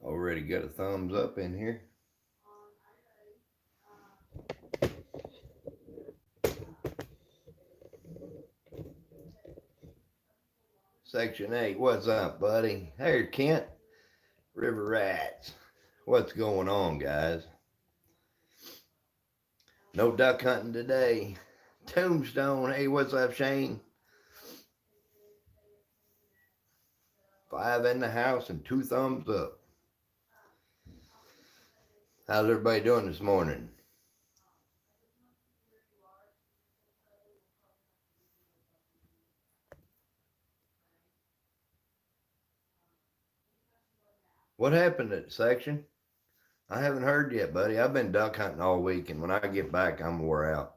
Already got a thumbs up in here. Section 8, what's up, buddy? Hey, Kent. River Rats. What's going on, guys? No duck hunting today. Tombstone. Hey, what's up, Shane? 5 in the house and 2 thumbs up. How's everybody doing this morning? What happened at section? I haven't heard yet, buddy. I've been duck hunting all week, and when I get back, I'm wore out.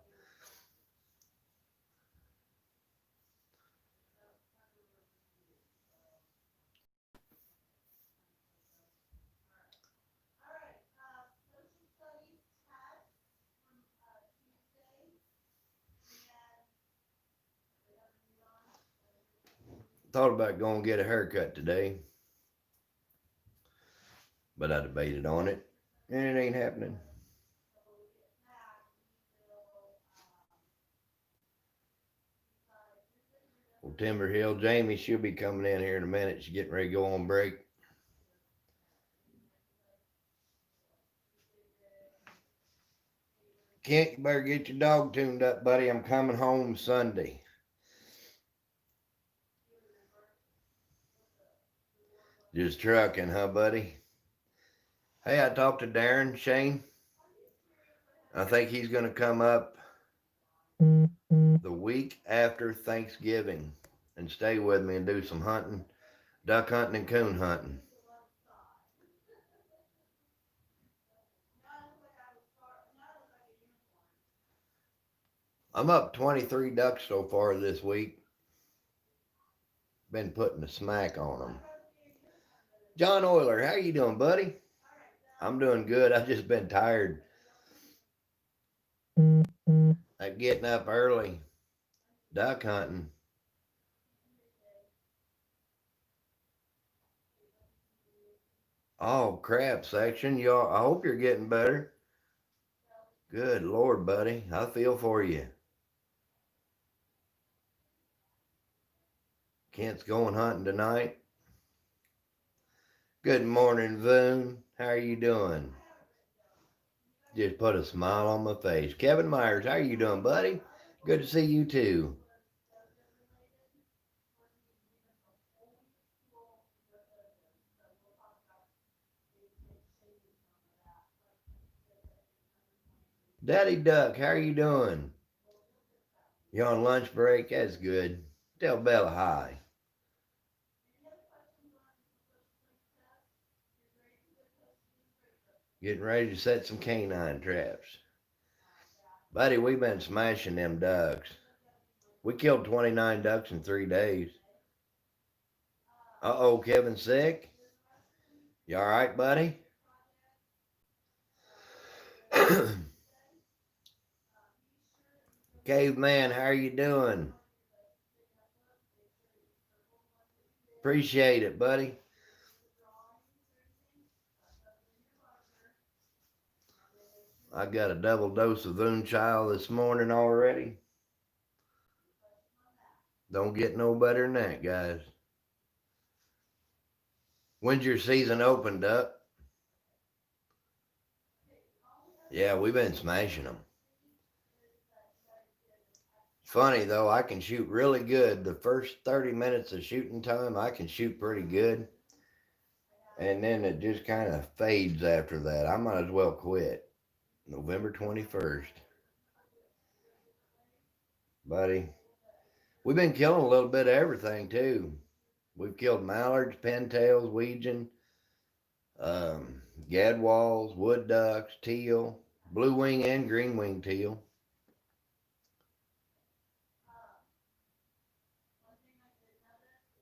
Thought about going to get a haircut today, but I debated on it, and it ain't happening. Well, Timber Hill, Jamie, she'll be coming in here in a minute. She's getting ready to go on break. Kent, you better get your dog tuned up, buddy. I'm coming home Sunday. Just trucking, huh, buddy? Hey, I talked to Darren, Shane. I think he's going to come up the week after Thanksgiving and stay with me and do some hunting, duck hunting and coon hunting. I'm up 23 ducks so far this week. Been putting the smack on them. John Euler, how you doing, buddy? I'm doing good. I've just been tired. Like getting up early, duck hunting. Oh, crap, section. Y'all, I hope you're getting better. Good Lord, buddy. I feel for you. Kent's going hunting tonight. Good morning, Voon. How are you doing? Just put a smile on my face. Kevin Myers, how are you doing, buddy? Good to see you too. Daddy Duck, how are you doing? You on lunch break? That's good. Tell Bella hi. Getting ready to set some canine traps. Buddy, we've been smashing them ducks. We killed 29 ducks in 3 days. Uh-oh, Kevin's sick? You all right, buddy? Caveman, how are you doing? Appreciate it, buddy. I got a double dose of Child this morning already. Don't get no better than that, guys. When's your season open, Duck? Yeah, we've been smashing them. Funny though, I can shoot really good. The first 30 minutes of shooting time, I can shoot pretty good. And then it just kind of fades after that. I might as well quit. November 21st. Buddy, we've been killing a little bit of everything too. We've killed mallards, pintails, Weegian, um, gadwalls, wood ducks, teal, blue wing and green wing teal.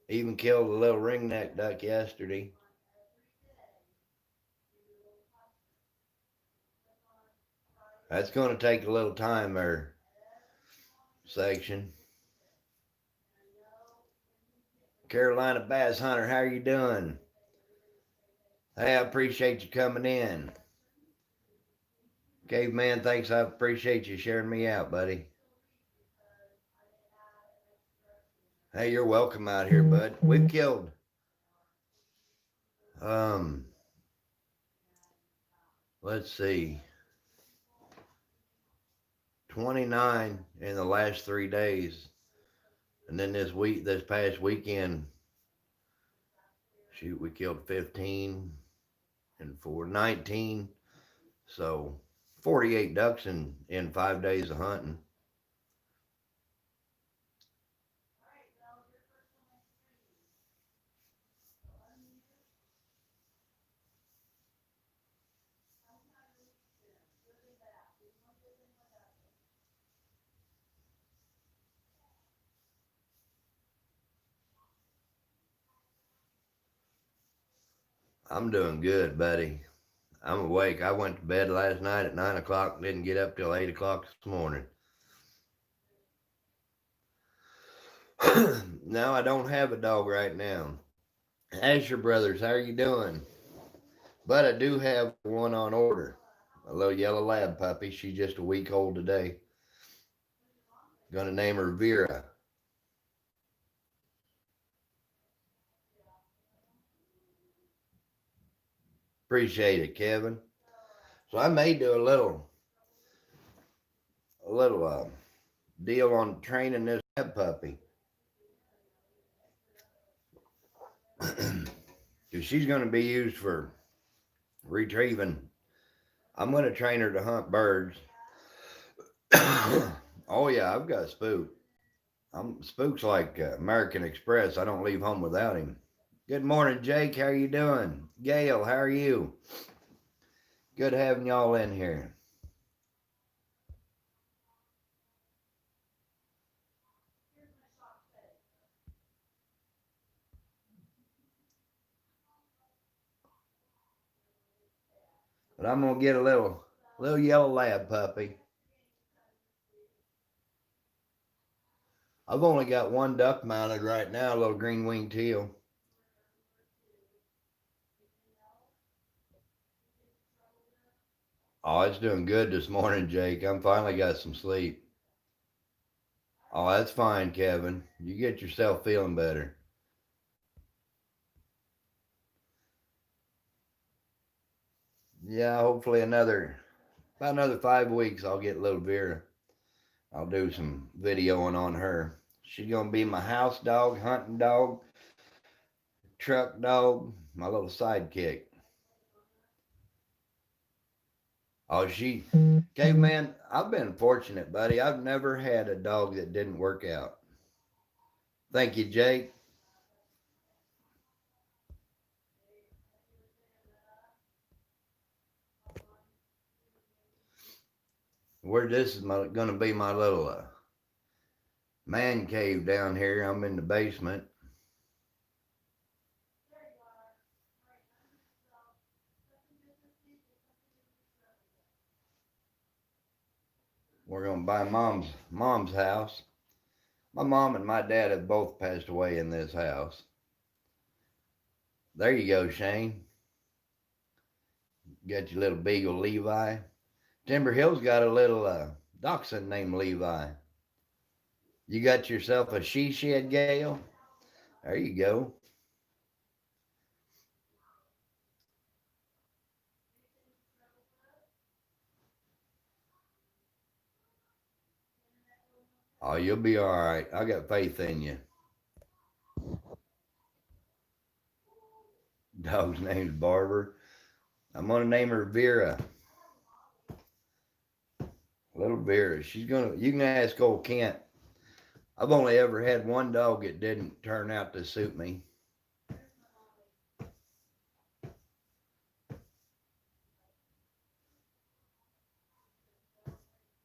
Even killed a little ringneck duck yesterday. That's going to take a little time there, section. Carolina Bass Hunter, how are you doing? Hey, I appreciate you coming in. Caveman, thanks. I appreciate you sharing me out, buddy. Hey, you're welcome out here, bud. We've killed um let's see, 29 in the last 3 days. And then this past weekend, shoot, we killed 15 and 19. So 48 ducks in 5 days of hunting. I'm doing good, buddy. I'm awake. I went to bed last night at 9 o'clock, didn't get up till 8 o'clock this morning. No, I don't have a dog right now. Asher Brothers, how are you doing? But I do have one on order, a little yellow lab puppy. She's just a week old today. Gonna name her Vera. Appreciate it, Kevin. So I may do a little deal on training this lab puppy. Because she's going to be used for retrieving. I'm going to train her to hunt birds. Oh yeah, I've got Spook. Spook's like American Express. I don't leave home without him. Good morning, Jake. How are you doing? Gail, how are you? Good having y'all in here. But I'm gonna get a little yellow lab puppy. I've only got one duck mounted right now, a little green winged teal. Oh, it's doing good this morning, Jake. I'm finally got some sleep. Oh, that's fine, Kevin. You get yourself feeling better. Yeah, hopefully about another 5 weeks I'll get little Vera. I'll do some videoing on her. She's gonna be my house dog, hunting dog, truck dog, my little sidekick. Oh, caveman, I've been fortunate, buddy. I've never had a dog that didn't work out. Thank you, Jake. Where this is gonna be my little man cave down here. I'm in the basement. We're gonna buy mom's house. My mom and my dad have both passed away in this house. There you go, Shane. Got your little beagle Levi. Timber Hill's got a little dachshund named Levi. You got yourself a she shed, Gale? There you go. Oh, you'll be all right. I got faith in you. Dog's name's Barber. I'm gonna name her Vera. Little Vera. You can ask old Kent. I've only ever had one dog that didn't turn out to suit me.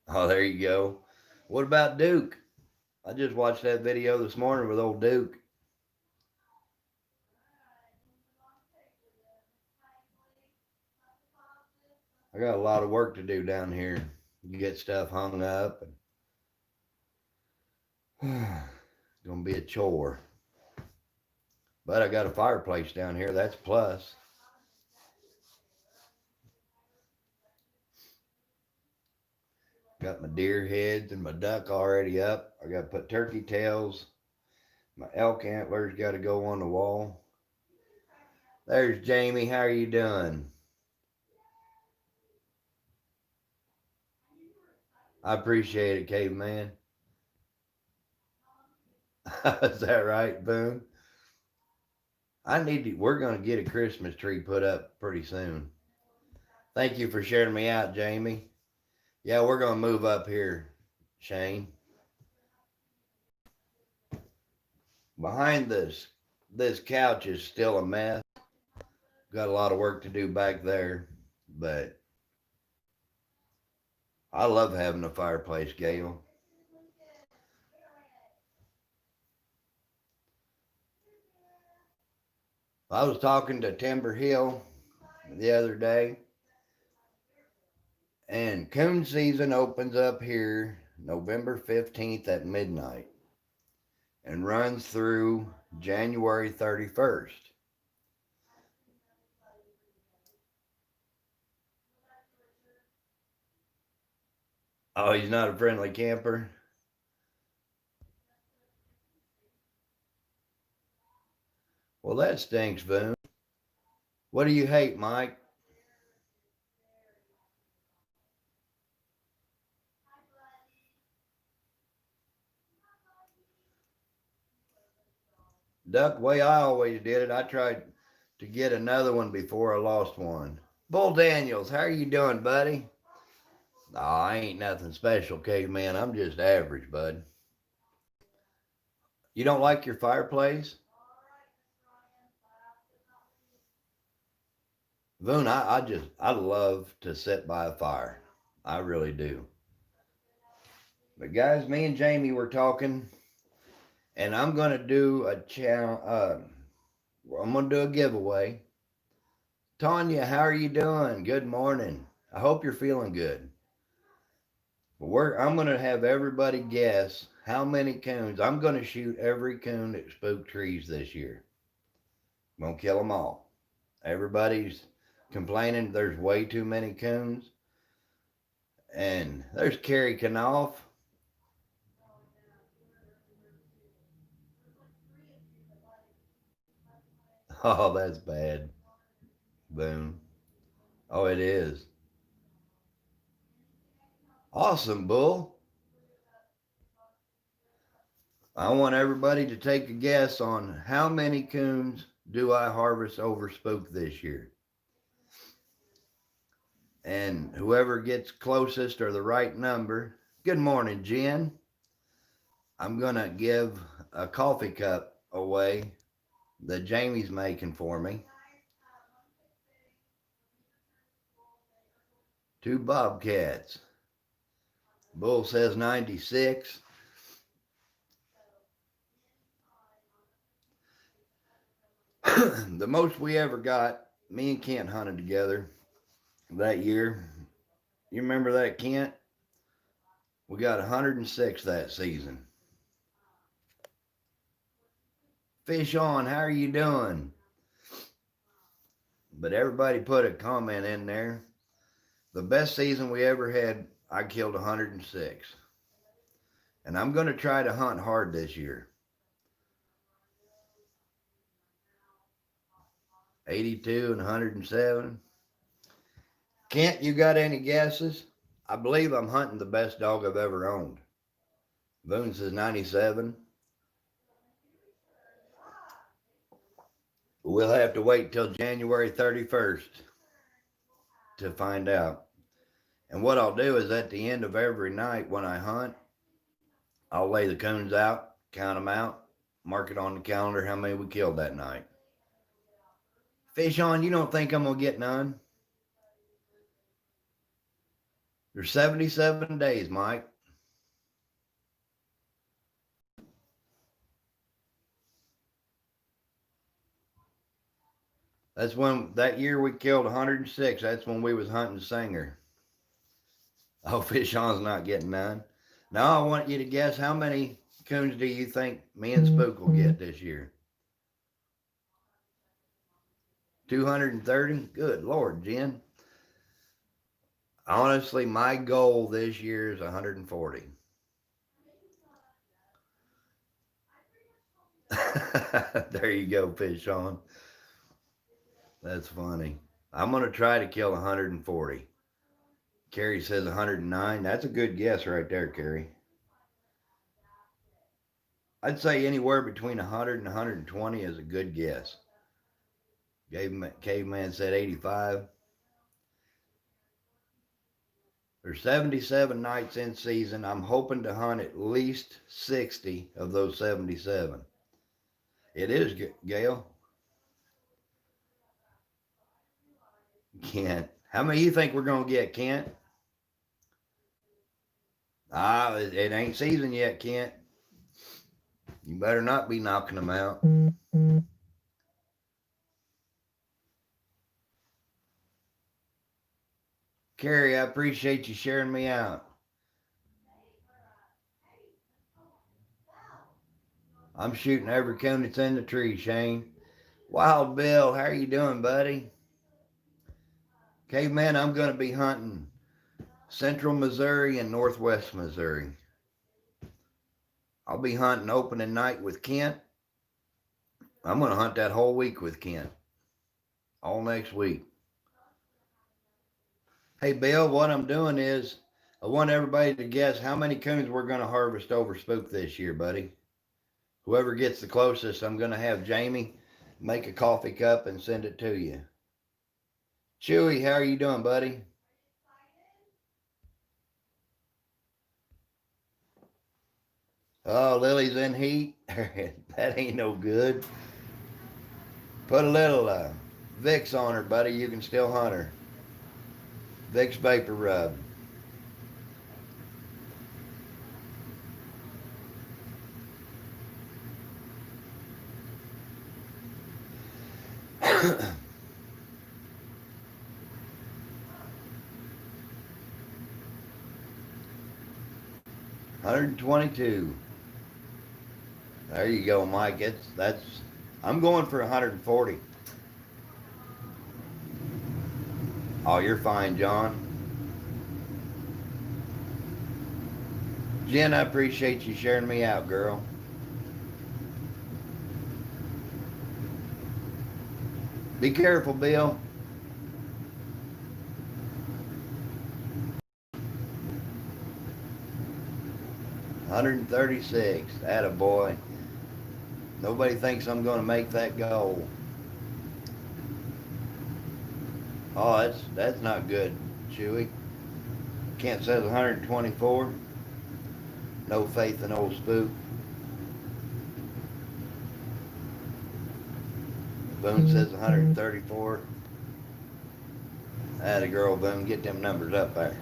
Oh, there you go. What about Duke? I just watched that video this morning with old Duke. I got a lot of work to do down here. Get stuff hung up. It's gonna be a chore. But I got a fireplace down here. That's a plus. Got my deer heads and my duck already up. I got to put turkey tails. My elk antlers got to go on the wall. There's Jamie. How are you doing? I appreciate it, caveman. Is that right, Boone? We're going to get a Christmas tree put up pretty soon. Thank you for sharing me out, Jamie. Yeah, we're going to move up here, Shane. Behind this couch is still a mess. Got a lot of work to do back there, but I love having a fireplace, Gail. I was talking to Timber Hill the other day, and coon season opens up here November 15th at midnight and runs through January 31st. Oh, he's not a friendly camper? Well, that stinks, Boone. What do you hate, Mike? Duck, way I always did it, I tried to get another one before I lost one. Bull Daniels, how are you doing, buddy? Oh, I ain't nothing special, caveman. I'm just average, bud. You don't like your fireplace? Boone, I love to sit by a fire. I really do. But guys, me and Jamie were talking, and I'm gonna do a I'm gonna do a giveaway. Tanya, how are you doing? Good morning. I hope you're feeling good. I'm gonna have everybody guess how many coons. I'm gonna shoot every coon that spooked trees this year. I'm gonna kill them all. Everybody's complaining there's way too many coons. And there's Carrie Knopf. Oh, that's bad. Boom. Oh, it is. Awesome, Bull. I want everybody to take a guess on how many coons do I harvest over spook this year. And whoever gets closest or the right number, good morning, Jen. I'm going to give a coffee cup away that Jamie's making for me. 2 bobcats. Bull says 96. The most we ever got, me and Kent hunted together that year. You remember that, Kent? We got 106 that season. Fish on, how are you doing? But everybody put a comment in there. The best season we ever had, I killed 106. And I'm going to try to hunt hard this year. 82 and 107. Kent, you got any guesses? I believe I'm hunting the best dog I've ever owned. Boone says 97. We'll have to wait till January 31st to find out. And what I'll do is at the end of every night when I hunt, I'll lay the coons out, count them out, mark it on the calendar how many we killed that night. Fish on, you don't think I'm going to get none? There's 77 days, Mike. That's when, that year we killed 106. That's when we was hunting Singer. Oh, Fish on's not getting none. Now I want you to guess how many coons do you think me and Spook will get this year? 230? Good Lord, Jen. Honestly, my goal this year is 140. There you go, fish on. That's funny. I'm going to try to kill 140. Carrie says 109. That's a good guess right there, Carrie. I'd say anywhere between 100 and 120 is a good guess. Caveman said 85. There's 77 nights in season. I'm hoping to hunt at least 60 of those 77. It is, Gail. Kent. How many you think we're going to get, Kent? It ain't season yet, Kent. You better not be knocking them out. Carrie, I appreciate you sharing me out. I'm shooting every coon that's in the tree, Shane. Wild Bill, how are you doing, buddy? Caveman, I'm going to be hunting central Missouri and northwest Missouri. I'll be hunting opening night with Kent. I'm going to hunt that whole week with Kent. All next week. Hey, Bill, what I'm doing is I want everybody to guess how many coons we're going to harvest over spook this year, buddy. Whoever gets the closest, I'm going to have Jamie make a coffee cup and send it to you. Chewy, how are you doing, buddy? Oh, Lily's in heat. That ain't no good. Put a little Vicks on her, buddy. You can still hunt her. Vicks Vapor Rub. $122. There you go, Mike. I'm going for 140. Oh, you're fine, John. Jen, I appreciate you sharing me out, girl. Be careful, Bill. $136. Attaboy. Nobody thinks I'm going to make that goal. Oh, that's not good, Chewy. Kent says 124. No faith in old Spook. Boone says 134. Atta girl, Boone. Get them numbers up there.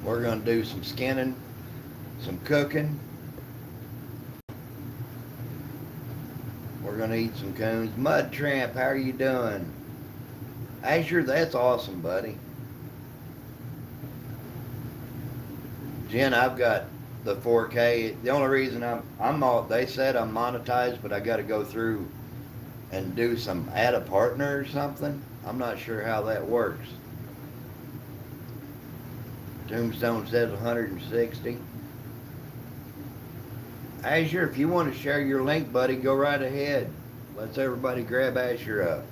We're going to do some skinning, some cooking. We're going to eat some coons. Mud Tramp, how are you doing? Asher, that's awesome, buddy. Jen, I've got the 4K. The only reason they said I'm monetized, but I got to go through and do some add a partner or something. I'm not sure how that works. Tombstone says 160. Asher, if you want to share your link, buddy, go right ahead. Let's everybody grab Asher up.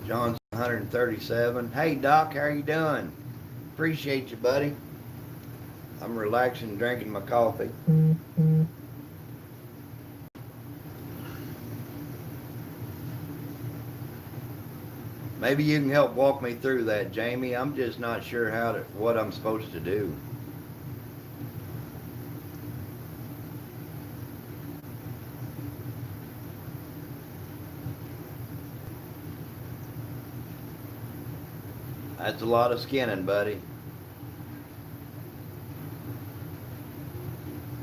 John's 137. Hey, Doc, how are you doing? Appreciate you, buddy. I'm relaxing, drinking my coffee. Maybe you can help walk me through that, Jamie. I'm just not sure what I'm supposed to do. That's a lot of skinning, buddy.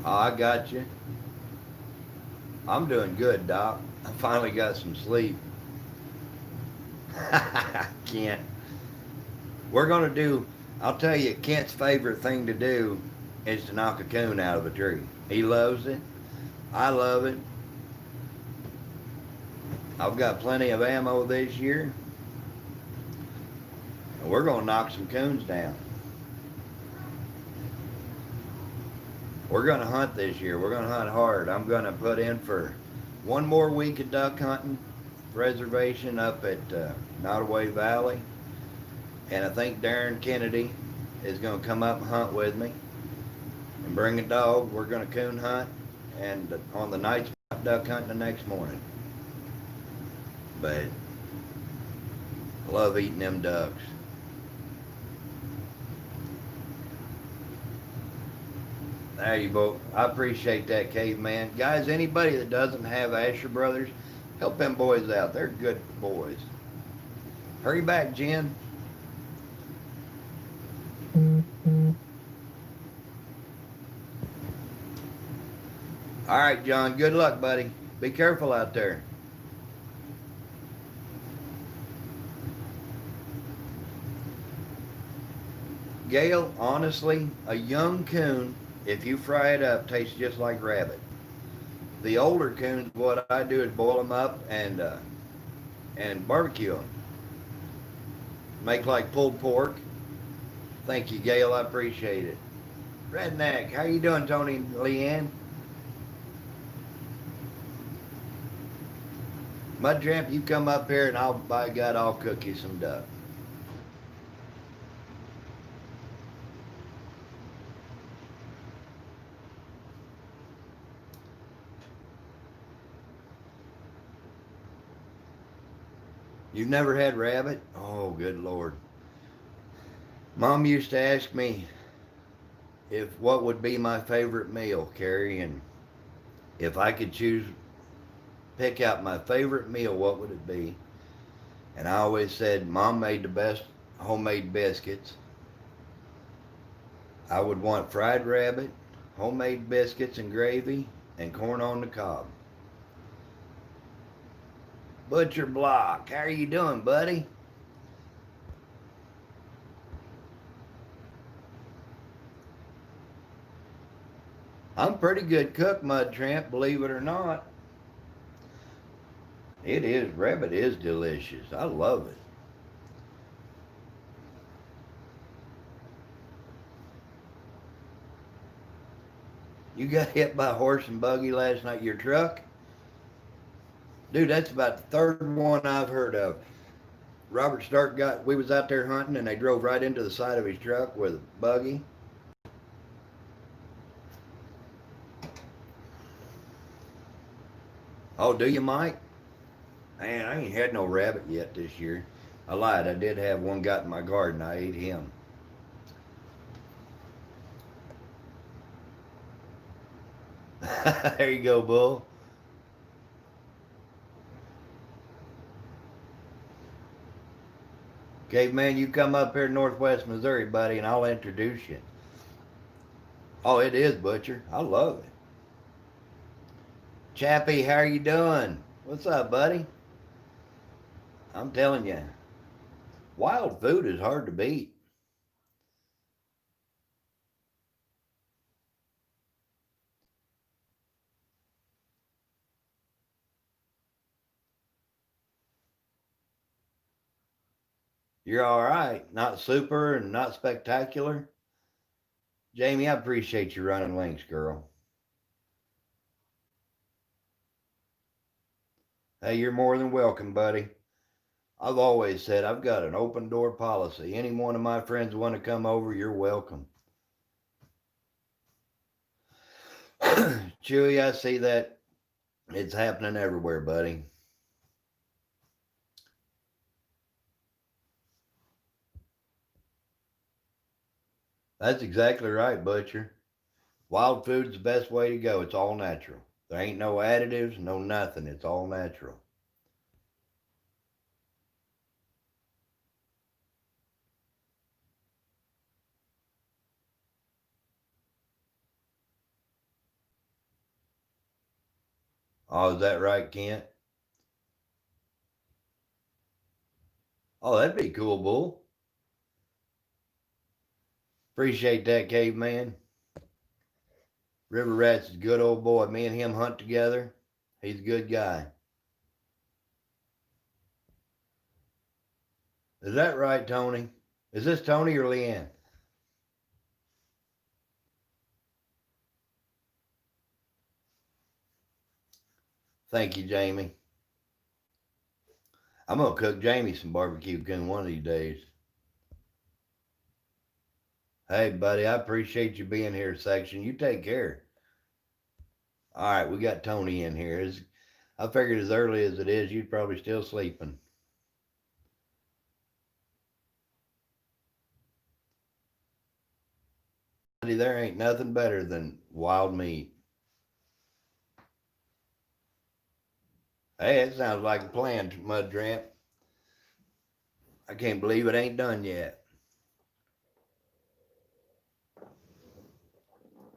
Oh, I got you. I'm doing good, Doc. I finally got some sleep. Can't. We're going to do I'll tell you, Kent's favorite thing to do is to knock a coon out of a tree. He loves it. I love it. I've got plenty of ammo this year, and we're going to knock some coons down. We're going to hunt this year. We're going to hunt hard. I'm going to put in for one more week of duck hunting reservation up at Nottoway Valley. And I think Darren Kennedy is going to come up and hunt with me and bring a dog. We're going to coon hunt and on the night duck hunt the next morning. But I love eating them ducks. There you go. I appreciate that, caveman. Guys, anybody that doesn't have Asher Brothers, help them boys out. They're good boys. Hurry back, Jen. All right, John. Good luck, buddy. Be careful out there. Gail, honestly, a young coon, if you fry it up, tastes just like rabbit. The older coons, what I do is boil them up and barbecue them. Make like pulled pork. Thank you, Gail. I appreciate it. Redneck, how you doing, Tony and Leanne? Mud Tramp, you come up here and I'll, by God, I'll cook you some duck. You've never had rabbit? Oh, good Lord. Mom used to ask me if what would be my favorite meal, Carrie, and if I could choose, pick out my favorite meal, what would it be? And I always said, Mom made the best homemade biscuits. I would want fried rabbit, homemade biscuits and gravy, and corn on the cob. Butcher Block, how are you doing, buddy? I'm a pretty good cook, Mud Tramp, believe it or not. It is, rabbit is delicious. I love it. You got hit by a horse and buggy last night, your truck? Dude, that's about the third one I've heard of. Robert Stark got, we was out there hunting and they drove right into the side of his truck with a buggy. Oh, do you, Mike? Man, I ain't had no rabbit yet this year. I lied. I did have one got in my garden. I ate him. There you go, Bull. Caveman, you come up here to Northwest Missouri, buddy, and I'll introduce you. Oh, it is, Butcher. I love it. Chappie, how are you doing? What's up, buddy? I'm telling you, wild food is hard to beat. You're all right. Not super and not spectacular. Jamie, I appreciate you running links, girl. Hey, you're more than welcome, buddy. I've always said I've got an open door policy. Any one of my friends want to come over, you're welcome. Chewy, I see that it's happening everywhere, buddy. That's exactly right, Butcher. Wild food's the best way to go. It's all natural. There ain't no additives, no nothing. It's all natural. Oh, is that right, Kent? Oh, that'd be cool, Bull. Appreciate that, caveman. River Rat's a good old boy. Me and him hunt together. He's a good guy. Is that right, Tony? Is this Tony or Leanne? Thank you, Jamie. I'm going to cook Jamie some barbecue coon one of these days. Hey, buddy, I appreciate you being here, section. You take care. All right, we got Tony in here. I figured as early as it is, you're probably still sleeping. There ain't nothing better than wild meat. Hey, it sounds like a plan, Mud Tramp. I can't believe it ain't done yet.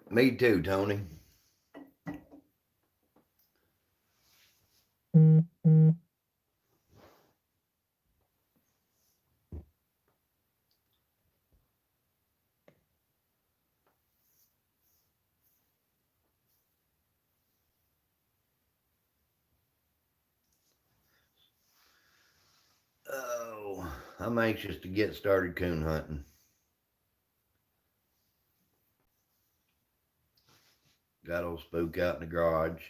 Me too, Tony. Oh, I'm anxious to get started coon hunting. Got old Spook out in the garage.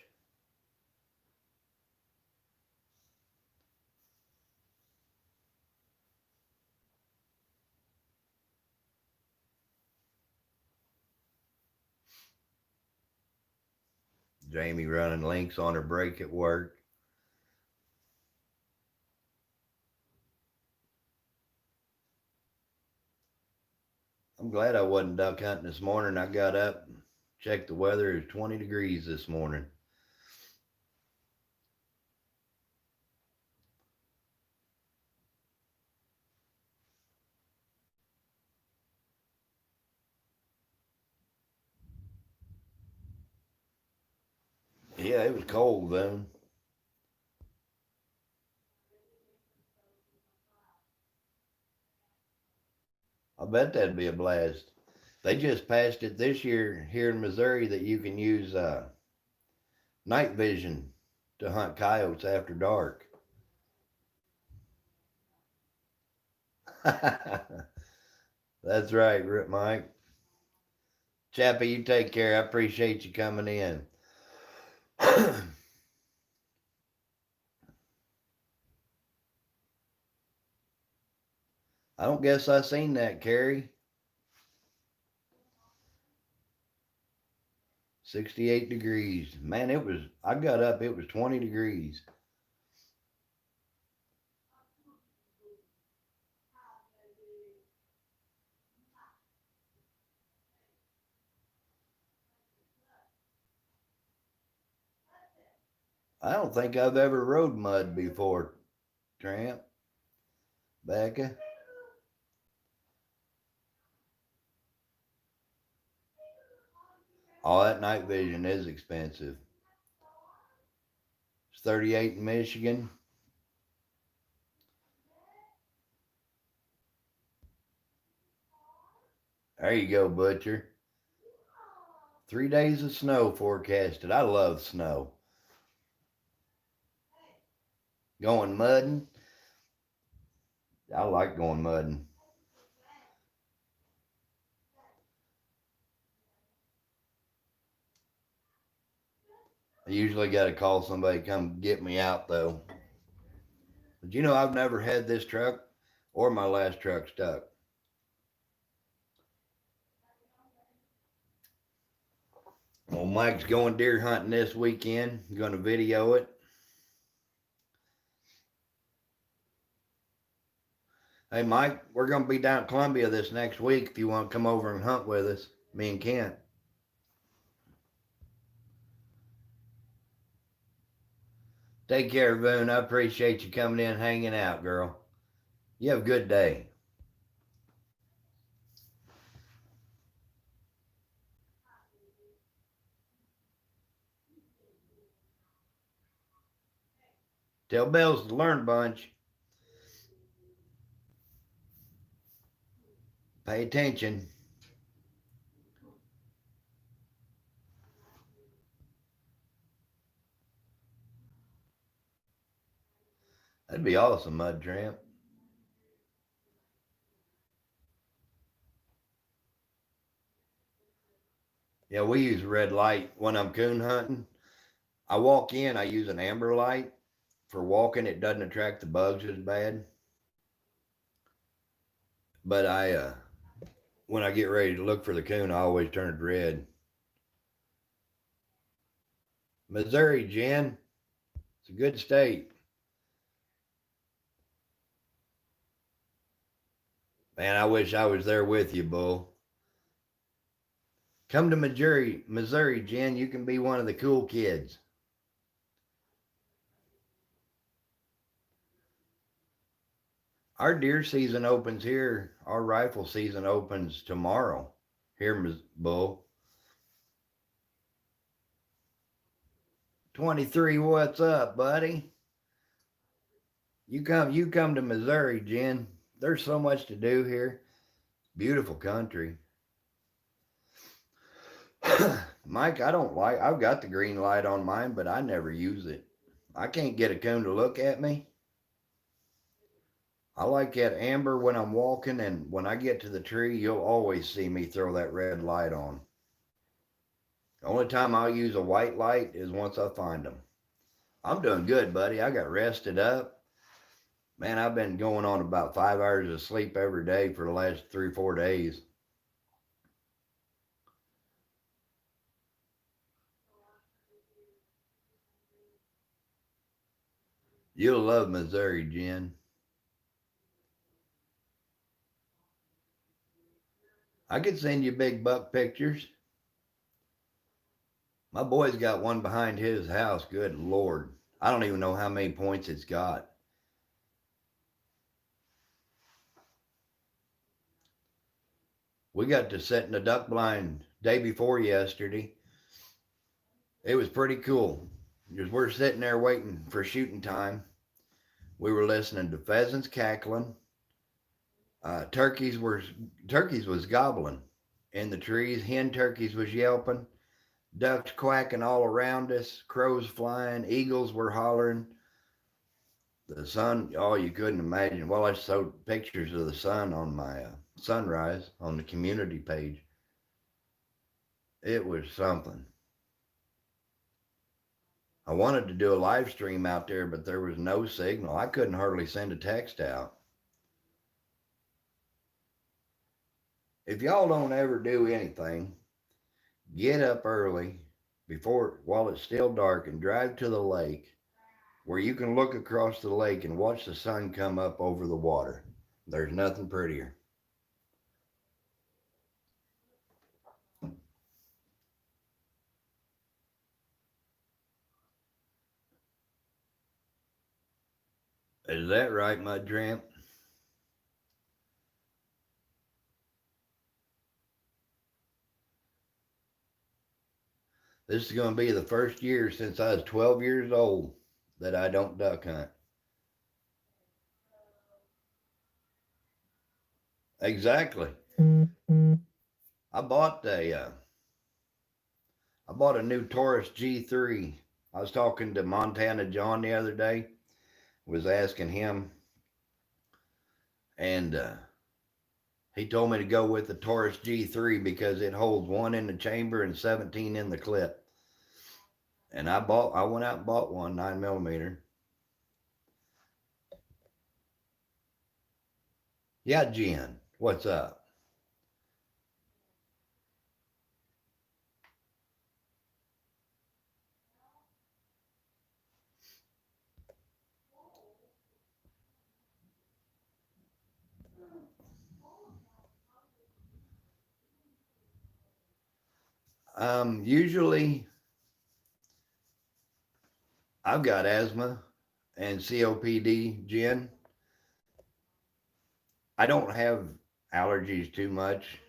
Jamie running links on her break at work. I'm glad I wasn't duck hunting this morning. I got up, checked the weather. It was 20 degrees this morning. Yeah, it was cold then. I bet that'd be a blast. They just passed it this year here in Missouri that you can use night vision to hunt coyotes after dark. That's right, Rip Mike. Chappie, you take care. I appreciate you coming in. I don't guess I seen that, Carrie. 68 degrees. Man, I got up, it was 20 degrees. I don't think I've ever rode mud before, Tramp. Becca. Oh, that night vision is expensive. It's 38 in Michigan. There you go, Butcher. 3 days of snow forecasted. I love snow. Going mudding. I like going mudding. I usually got to call somebody to come get me out, though. But you know, I've never had this truck or my last truck stuck. Well, Mike's going deer hunting this weekend. I'm going to video it. Hey, Mike, we're going to be down at Columbia this next week if you want to come over and hunt with us, me and Kent. Take care, Boone. I appreciate you coming in and hanging out, girl. You have a good day. Tell Bells to learn a bunch. Pay attention. That'd be awesome, Mud Tramp. Yeah, we use red light when I'm coon hunting. I walk in, I use an amber light for walking. It doesn't attract the bugs as bad. But when I get ready to look for the coon, I always turn it red. Missouri, Jen, it's a good state. Man, I wish I was there with you, Bull. Come to Missouri, Jen. You can be one of the cool kids. Our deer season opens here. Our rifle season opens tomorrow. Here, Bull. 23, what's up, buddy? You come to Missouri, Jen. There's so much to do here. Beautiful country. Mike, I don't like I've got the green light on mine, but I never use it. I can't get a coon to look at me. I like that amber when I'm walking, and when I get to the tree, you'll always see me throw that red light on. The only time I'll use a white light is once I find them. I'm doing good, buddy. I got rested up. Man, I've been going on about 5 hours of sleep every day for the last 3 or 4 days. You'll love Missouri, Jen. I could send you big buck pictures. My boy's got one behind his house. Good Lord. I don't even know how many points it's got. We got to sit in the duck blind day before yesterday. It was pretty cool. Because we're sitting there waiting for shooting time. We were listening to pheasants cackling. Turkeys was gobbling in the trees. Hen turkeys was yelping. Ducks quacking all around us. Crows flying. Eagles were hollering. The sun, oh, you couldn't imagine. Well, I showed pictures of the sun on my sunrise on the community page. It was something. I wanted to do a live stream out there, but there was no signal. I couldn't hardly send a text out. If y'all don't ever do anything, get up early while it's still dark and drive to the lake where you can look across the lake and watch the sun come up over the water. There's nothing prettier. Is that right, Mud Tramp? This is going to be the first year since I was 12 years old that I don't duck hunt. Exactly. I bought a new Taurus G3. I was talking to Montana John the other day. Was asking him, and he told me to go with the Taurus G3 because it holds 1 in the chamber and 17 in the clip. And I went out and bought one 9mm. Yeah, Jen, what's up? Usually I've got asthma and COPD, Jen. I don't have allergies too much,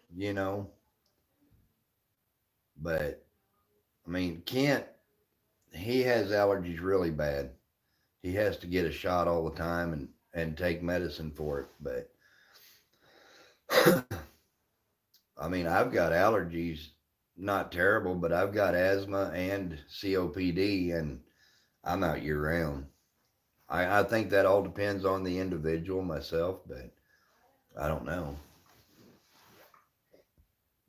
but I mean, Kent, he has allergies really bad. He has to get a shot all the time and take medicine for it. But I mean, I've got allergies, not terrible, but I've got asthma and COPD, and I'm out year round. I think that all depends on the individual myself, but I don't know.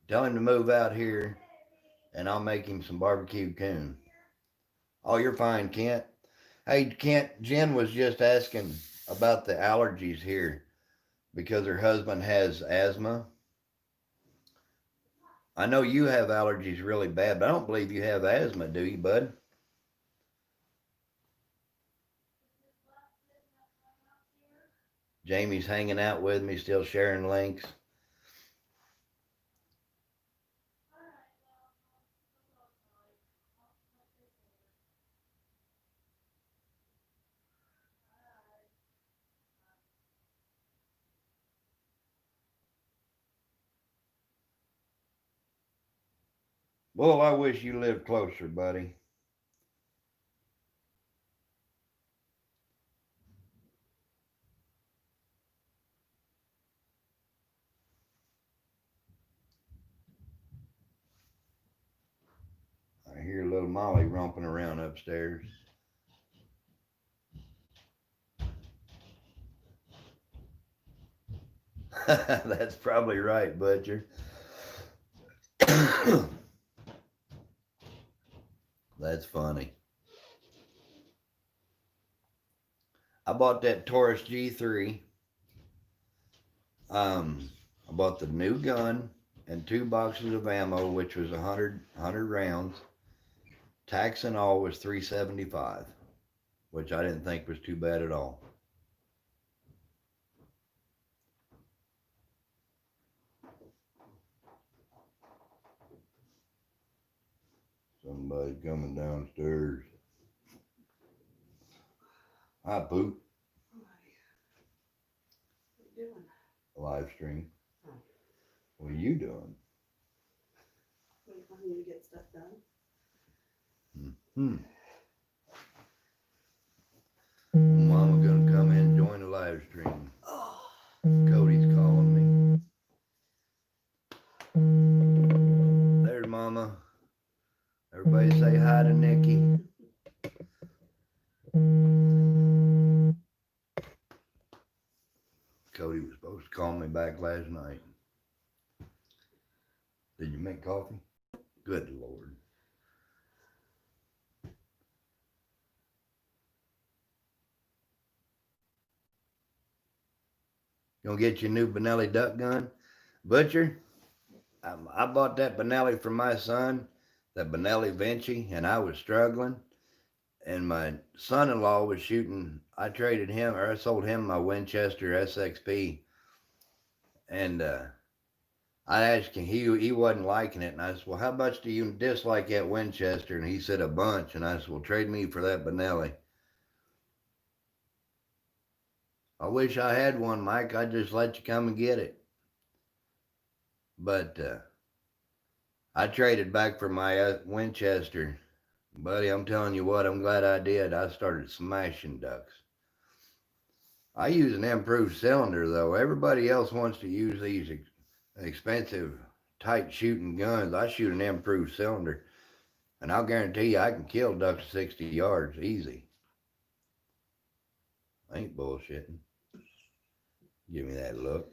Tell him to move out here and I'll make him some barbecue coon. Oh, you're fine, Kent. Hey, Kent, Jen was just asking about the allergies here because her husband has asthma. I know you have allergies really bad, but I don't believe you have asthma, do you, bud? Jamie's hanging out with me, still sharing links. Well, I wish you lived closer, buddy. I hear little Molly romping around upstairs. That's probably right, Butcher. That's funny. I bought that Taurus G3. I bought the new gun and 2 boxes of ammo, which was 100 rounds. Tax and all was $375, which I didn't think was too bad at all. Somebody coming downstairs. Hi, Poop. What are you doing? A live stream. Oh. What are you doing? Wait for me to get stuff done. Hmm. Mama gonna come in and join the live stream. Oh. Cody's calling me. There's Mama. Everybody say hi to Nikki. Cody was supposed to call me back last night. Did you make coffee? Good Lord. Gonna get you a new Benelli duck gun? Butcher, I bought that Benelli for my son, that Benelli Vinci, and I was struggling. And my son-in-law was shooting. I traded him, or I sold him my Winchester SXP, and I asked him. He wasn't liking it, and I said, "Well, how much do you dislike that Winchester?" And he said a bunch. And I said, "Well, trade me for that Benelli." I wish I had one, Mike. I'd just let you come and get it. But I traded back for my Winchester. Buddy, I'm telling you what, I'm glad I did. I started smashing ducks. I use an improved cylinder, though. Everybody else wants to use these expensive, tight shooting guns. I shoot an improved cylinder, and I'll guarantee you I can kill ducks 60 yards easy. I ain't bullshitting. Give me that look.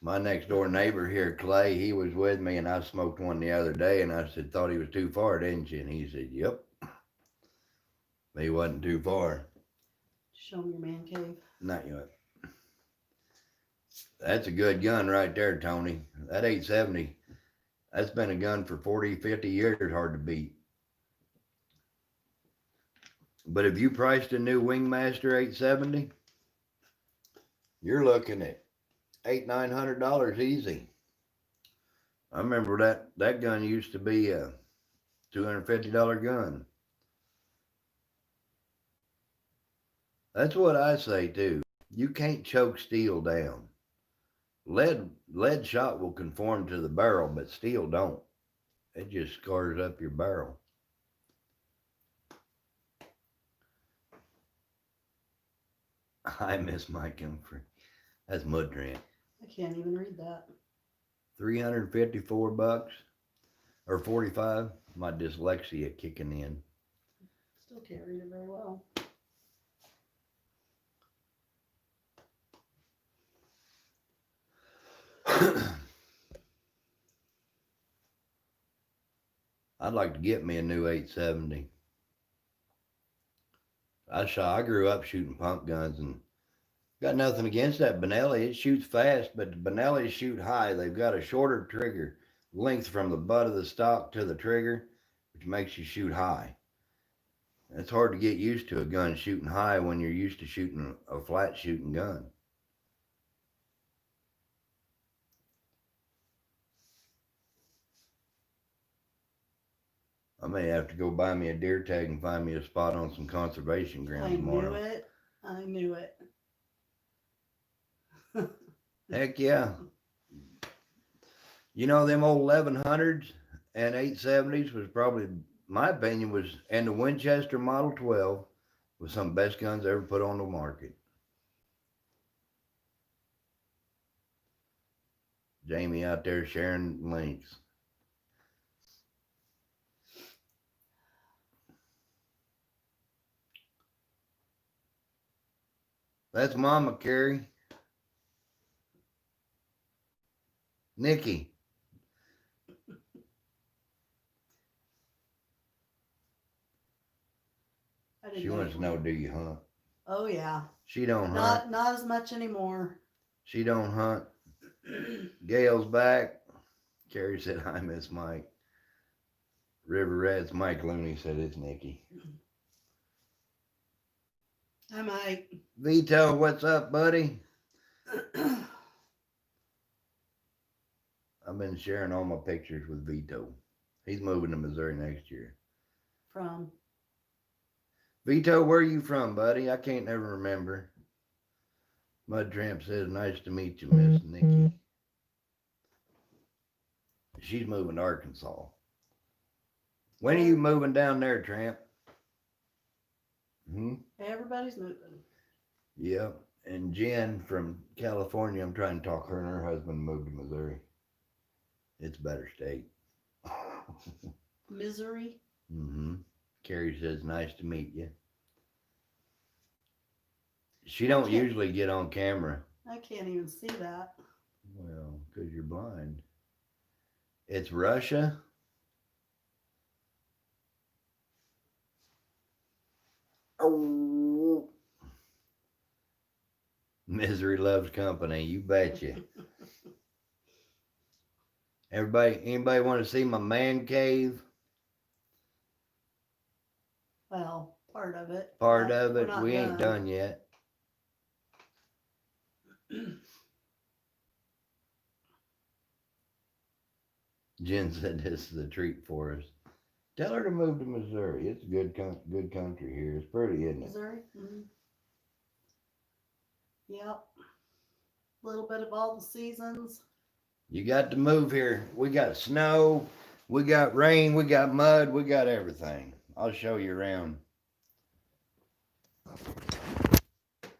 My next door neighbor here, Clay, he was with me, and I smoked one the other day, and I said, "Thought he was too far, didn't you?" And he said, "Yep." He wasn't too far. Show me your man cave. Not yet. That's a good gun right there, Tony. That 870, that's been a gun for 40, 50 years, hard to beat. But if you priced a new Wingmaster 870, you're looking at $800-900 easy. I remember that gun used to be a $250 gun. That's what I say too. You can't choke steel down. Lead shot will conform to the barrel, but steel don't. It just scars up your barrel. I miss Mike Umphrey. That's Mudrant. I can't even read that. $354 or 45. My dyslexia kicking in. Still carried it very well. I'd like to get me a new 870. I grew up shooting pump guns and got nothing against that Benelli. It shoots fast, but the Benellis shoot high. They've got a shorter trigger length from the butt of the stock to the trigger, which makes you shoot high. It's hard to get used to a gun shooting high when you're used to shooting a flat shooting gun. I may have to go buy me a deer tag and find me a spot on some conservation ground tomorrow. I knew it. Heck yeah. You know, them old 1100s and 870s was probably, my opinion was, and the Winchester Model 12 was some of the best guns ever put on the market. Jamie out there sharing links. That's Mama Carrie. Nikki. She wants to know, do you hunt? Oh yeah. She don't hunt. Not as much anymore. She don't hunt. Gail's back. Carrie said, "I miss Mike." River Red's Mike Looney said it's Nikki. Hi, Mike. Vito, what's up, buddy? I've been sharing all my pictures with Vito. He's moving to Missouri next year. From? Vito, where are you from, buddy? I can't never remember. Mud Tramp says, "Nice to meet you, Miss Nikki." She's moving to Arkansas. When are you moving down there, Tramp? Everybody's moving. Yep. And Jen from California, I'm trying to talk her and her husband to move to Missouri. It's a better state. Misery? Carrie says, "Nice to meet you." She don't usually get on camera. I can't even see that. Well, because you're blind. It's Russia. Oh. Misery loves company. You betcha. Anybody want to see my man cave? Well, part of it. Part of it. We're We not ain't done yet. Jen said this is a treat for us. Tell her to move to Missouri. It's a good country here. It's pretty, isn't it? Missouri? Yep. A little bit of all the seasons. You got to move here. We got snow, we got rain, we got mud, we got everything. I'll show you around.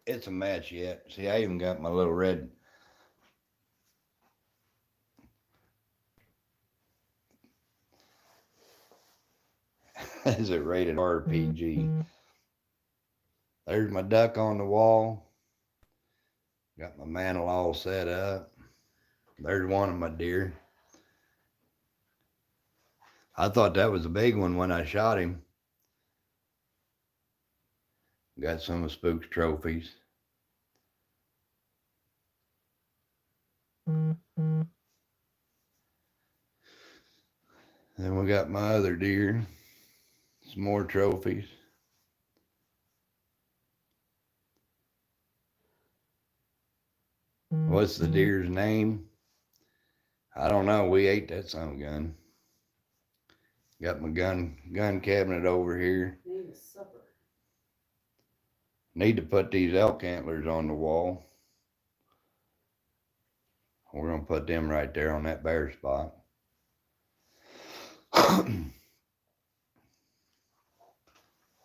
It's a mess yet. See, I even got my little red. Is it rated RPG? There's my duck on the wall. Got my mantle all set up. There's one of my deer. I thought that was a big one when I shot him. Got some of Spook's trophies. Then we got my other deer. Some more trophies. What's the deer's name? I don't know. We ate that son of a gun. Got my gun cabinet over here. Need a supper. Need to put these elk antlers on the wall. We're going to put them right there on that bear spot.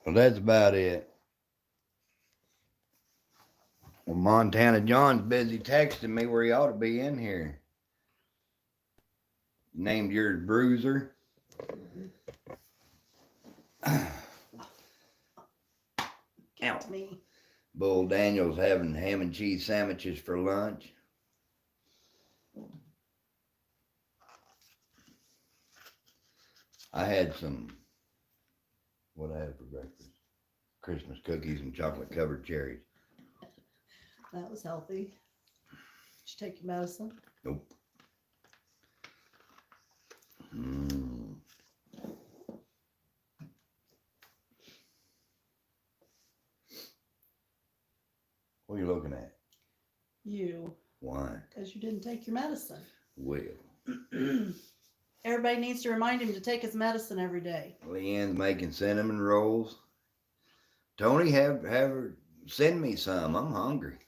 Well, that's about it. Well, Montana John's busy texting me where he ought to be in here. Named yours Bruiser. Count me. Bull Daniel's having ham and cheese sandwiches for lunch. I had some, what I had for breakfast? Christmas cookies and chocolate covered cherries. That was healthy. Did you take your medicine? Nope. Mm. What are you looking at? You. Why? Because you didn't take your medicine. Well, Everybody needs to remind him to take his medicine every day. Leanne's making cinnamon rolls. Tony, have her send me some. I'm hungry.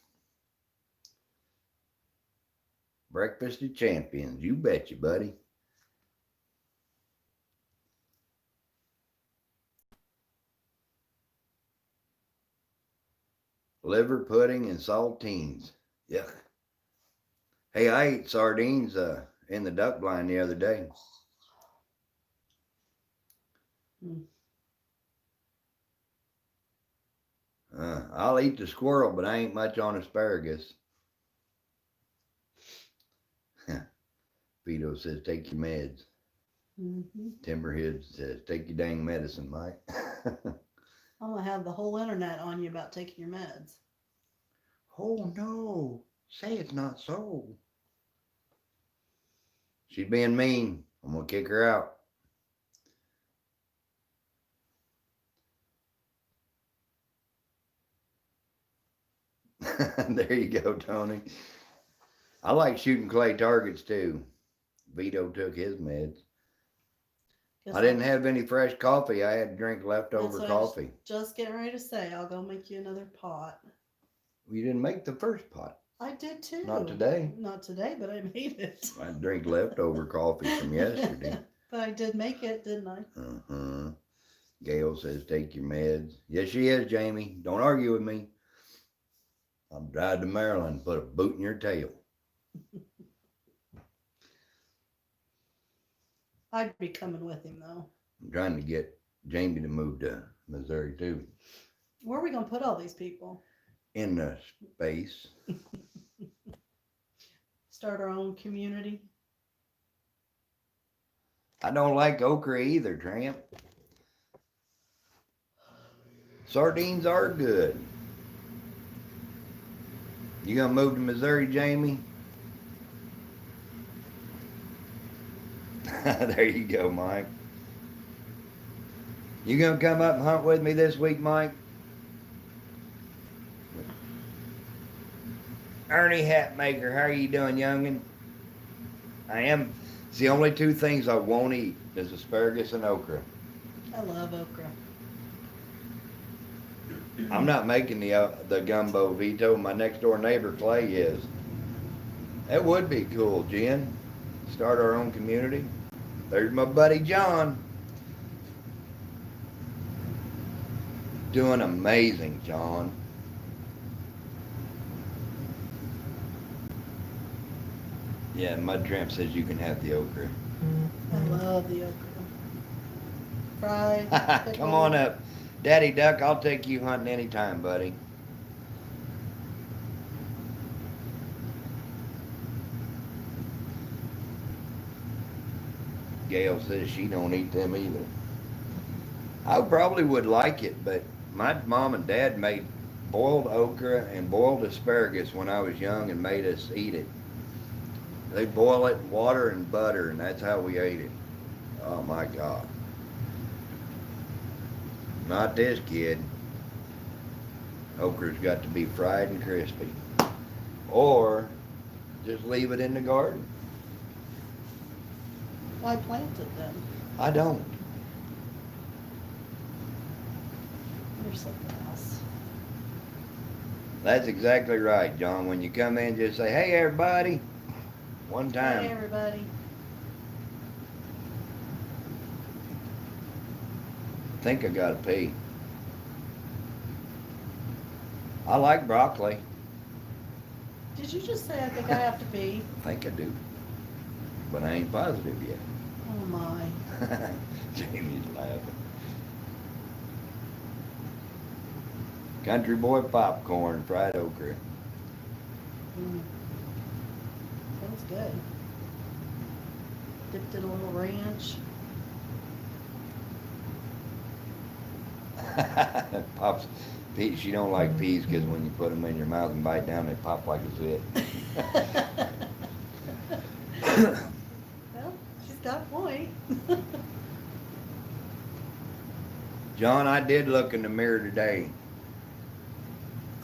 Breakfast of champions. You betcha, buddy. Liver pudding and saltines. Yuck. Hey, I ate sardines in the duck blind the other day. I'll eat the squirrel, but I ain't much on asparagus. Vito says, take your meds. Mm-hmm. Timberhead says, take your dang medicine, Mike. I'm going to have the whole internet on you about taking your meds. Oh, no. Say it's not so. She's being mean. I'm going to kick her out. There you go, Tony. I like shooting clay targets too. Vito took his meds. I didn't have any fresh coffee. I had to drink leftover coffee. Just getting ready to say, I'll go make you another pot. You didn't make the first pot. I did too. Not today. Not today, but I made it. I drink leftover coffee from yesterday. But I did make it, didn't I? Uh-huh. Gail says, take your meds. Yes, she is, Jamie. Don't argue with me. I'm driving to Maryland and put a boot in your tail. I'd be coming with him, though. I'm trying to get Jamie to move to Missouri, too. Where are we going to put all these people? In the space. Start our own community? I don't like okra either, Tramp. Sardines are good. You gonna move to Missouri, Jamie? There you go, Mike. You gonna come up and hunt with me this week, Mike? Ernie Hatmaker, how are you doing, youngin? I am. It's the only two things I won't eat is asparagus and okra. I love okra. I'm not making the gumbo, Vito. My next door neighbor Clay is. That would be cool, Jen. Start our own community. There's my buddy John. Doing amazing, John. Yeah, Mud Tramp says you can have the okra. I love the okra. Fried. Come on up. Daddy Duck, I'll take you hunting anytime, buddy. Gail says she don't eat them either. I probably would like it, but my mom and dad made boiled okra and boiled asparagus when I was young and made us eat it. They boil it in water and butter, and that's how we ate it. Oh my God. Not this kid. Okra's got to be fried and crispy. Or just leave it in the garden. Why plant it then? I don't. There's something else. That's exactly right, John. When you come in, just say, hey, everybody. One time. Hey, everybody. I think I gotta pee. I like broccoli. Did you just say I think I have to pee? I think I do. But I ain't positive yet. Oh my. Jamie's laughing. Country boy popcorn, fried okra. Mm, sounds good. Dipped in a little ranch. Pops. She don't like peas because when you put them in your mouth and bite down, they pop like a zit. Well, she's got a point. John, I did look in the mirror today.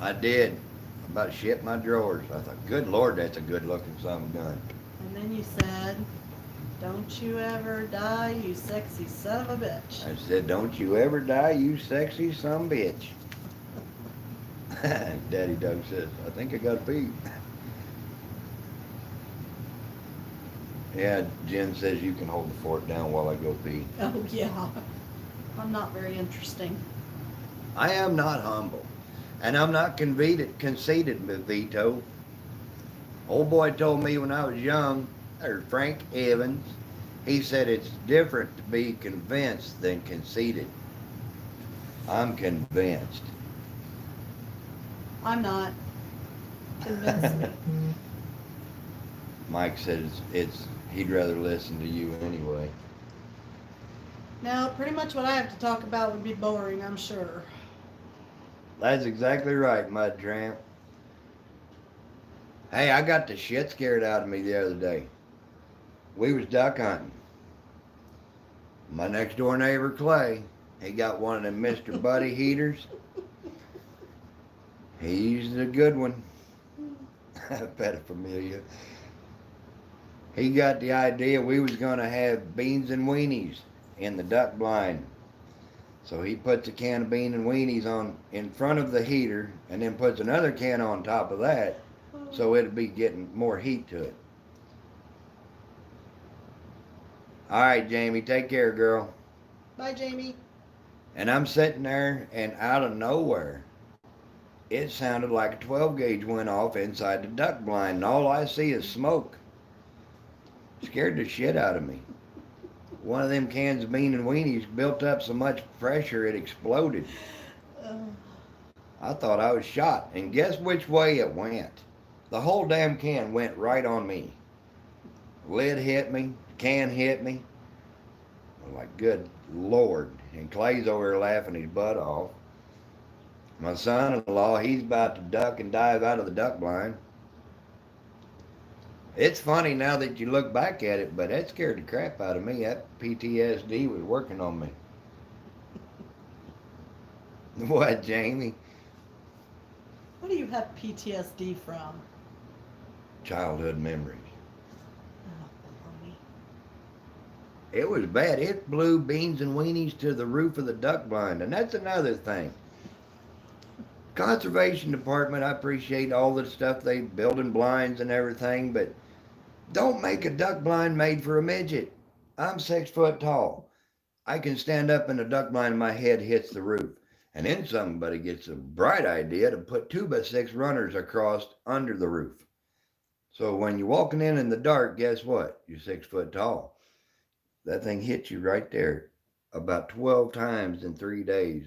I did. About shit my drawers. I thought, good Lord, that's a good looking son of a gun. And then you said, don't you ever die, you sexy son of a bitch. I said, don't you ever die, you sexy son bitch. Daddy Doug says, I think I got to pee. Yeah, Jen says you can hold the fort down while I go pee. Oh, yeah. I'm not very interesting. I am not humble. And I'm not conceited, Vito. Old boy told me when I was young, or Frank Evans, he said it's different to be convinced than conceited. I'm convinced. I'm not. Convince me. Mike said he'd rather listen to you anyway. Now, pretty much what I have to talk about would be boring, I'm sure. That's exactly right, Mud Tramp. Hey, I got the shit scared out of me the other day. We was duck hunting. My next door neighbor, Clay, he got one of them Mr. Buddy heaters. He's a good one. Pedophilia. He got the idea we was going to have beans and weenies in the duck blind. So he puts a can of beans and weenies on in front of the heater and then puts another can on top of that so it'll be getting more heat to it. All right, Jamie, take care, girl. Bye, Jamie. And I'm sitting there, and out of nowhere, it sounded like a 12 gauge went off inside the duck blind, and all I see is smoke. Scared the shit out of me. One of them cans of bean and weenies built up so much pressure it exploded. I thought I was shot, and guess which way it went? The whole damn can went right on me. Lid hit me, can hit me. I'm like, good Lord. And Clay's over here laughing his butt off. My son-in-law, he's about to duck and dive out of the duck blind. It's funny now that you look back at it, but that scared the crap out of me. That PTSD was working on me. What, Jamie? What do you have PTSD from? Childhood memories. Oh, baloney. It was bad. It blew beans and weenies to the roof of the duck blind. And that's another thing. Conservation department, I appreciate all the stuff they building blinds and everything, but don't make a duck blind made for a midget. I'm 6 foot tall. I can stand up in a duck blind and my head hits the roof. And then somebody gets a bright idea to put 2x6 runners across under the roof. So when you're walking in the dark, guess what? You're 6 foot tall. That thing hits you right there about 12 times in 3 days.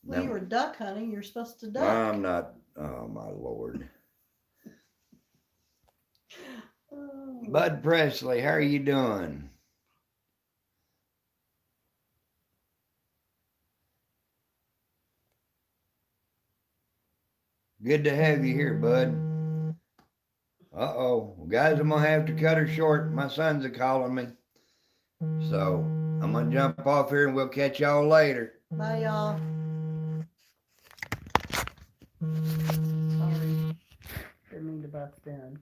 Well, Now, you were duck hunting. You're supposed to duck. I'm not. Oh my Lord. Oh. Bud Presley, how are you doing? Good to have you here, bud. Uh-oh. Well, guys, I'm going to have to cut her short. My son's calling me. So I'm going to jump off here and we'll catch y'all later. Bye, y'all. Sorry. Didn't mean to bust in.